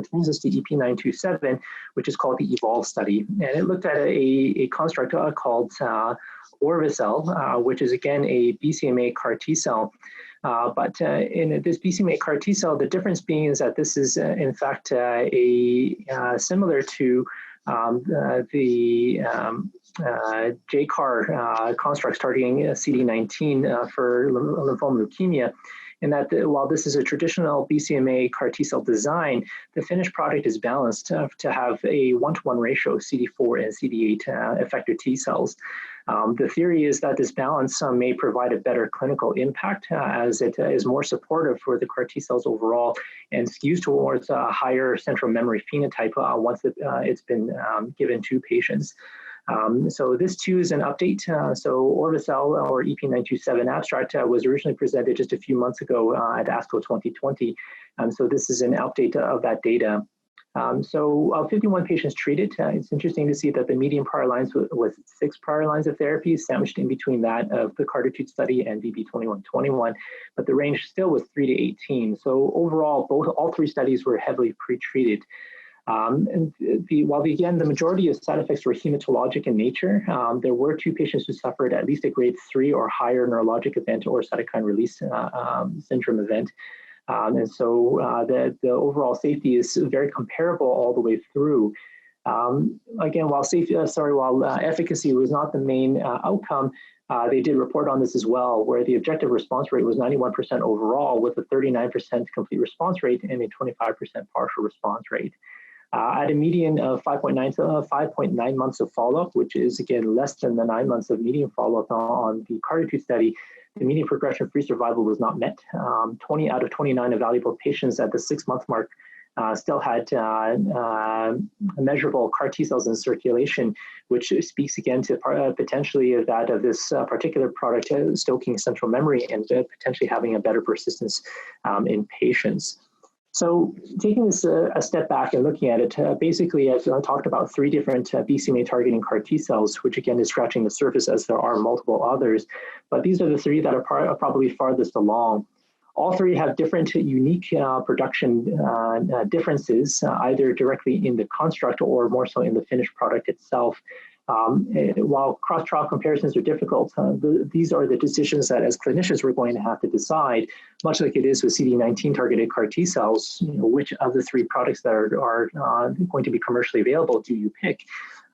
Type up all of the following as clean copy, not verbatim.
Which brings us to EP927, which is called the EVOLVE study. And it looked at a construct called Orvacabtagene, which is again a BCMA CAR T-cell. But in this BCMA CAR T-cell, the difference being is that this is in fact similar to the JCAR constructs targeting CD19 for lymphoma leukemia. And that while this is a traditional BCMA CAR T-cell design, the finished product is balanced to have a 1-to-1 ratio of CD4 and CD8 effector T-cells. The theory is that this balance may provide a better clinical impact as it is more supportive for the CAR T-cells overall and skews towards a higher central memory phenotype once it's been given to patients. So this too is an update. So Orvacabtagene or EP927 abstract was originally presented just a few months ago at ASCO 2020. So this is an update of that data. So 51 patients treated. It's interesting to see that the median prior lines was 6 prior lines of therapy, sandwiched in between that of the CARTITUDE study and VB2121, but the range still was 3 to 18. So overall, all 3 studies were heavily pretreated. And while again, the majority of side effects were hematologic in nature, there were 2 patients who suffered at least a grade 3 or higher neurologic event or cytokine release syndrome event. And so the overall safety is very comparable all the way through. Again, while efficacy was not the main outcome, they did report on this as well, where the objective response rate was 91% overall with a 39% complete response rate and a 25% partial response rate. At a median of 5.9 months of follow-up, which is again less than the 9 months of median follow-up on the CARTITUDE study, the median progression-free survival was not met. 20 out of 29 evaluable patients at the 6-month mark still had measurable CAR T-cells in circulation, which speaks again to potentially of that of this particular product stoking central memory and potentially having a better persistence in patients. So taking this a step back and looking at it, basically I've talked about 3 different BCMA targeting CAR T-cells, which again is scratching the surface as there are multiple others, but these are the 3 that are probably farthest along. All 3 have different unique production differences, either directly in the construct or more so in the finished product itself. While cross-trial comparisons are difficult, these are the decisions that as clinicians we're going to have to decide, much like it is with CD19 targeted CAR T-cells, which of the 3 products that are going to be commercially available do you pick?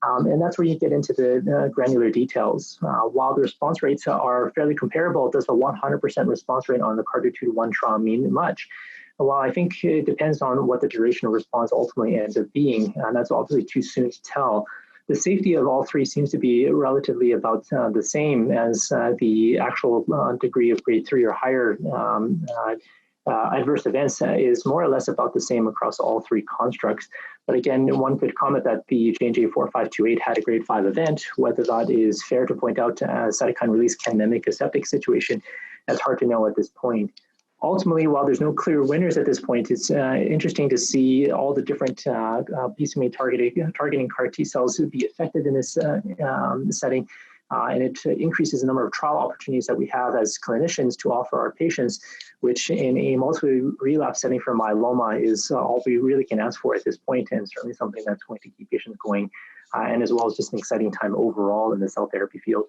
And that's where you get into the granular details. While the response rates are fairly comparable, does a 100% response rate on the CARTITUDE-1 trial mean much? Well, I think it depends on what the duration of response ultimately ends up being, and that's obviously too soon to tell. The safety of all 3 seems to be relatively about the same as the actual degree of grade 3 or higher adverse events is more or less about the same across all 3 constructs. But again, one could comment that the J&J 4528 had a grade 5 event. Whether that is fair to point out cytokine release can mimic a septic situation, that's hard to know at this point. Ultimately, while there's no clear winners at this point, it's interesting to see all the different BCMA targeting CAR T-cells be affected in this setting, and it increases the number of trial opportunities that we have as clinicians to offer our patients, which in a multiple relapse setting for myeloma is all we really can ask for at this point, and certainly something that's going to keep patients going, and as well as just an exciting time overall in the cell therapy field.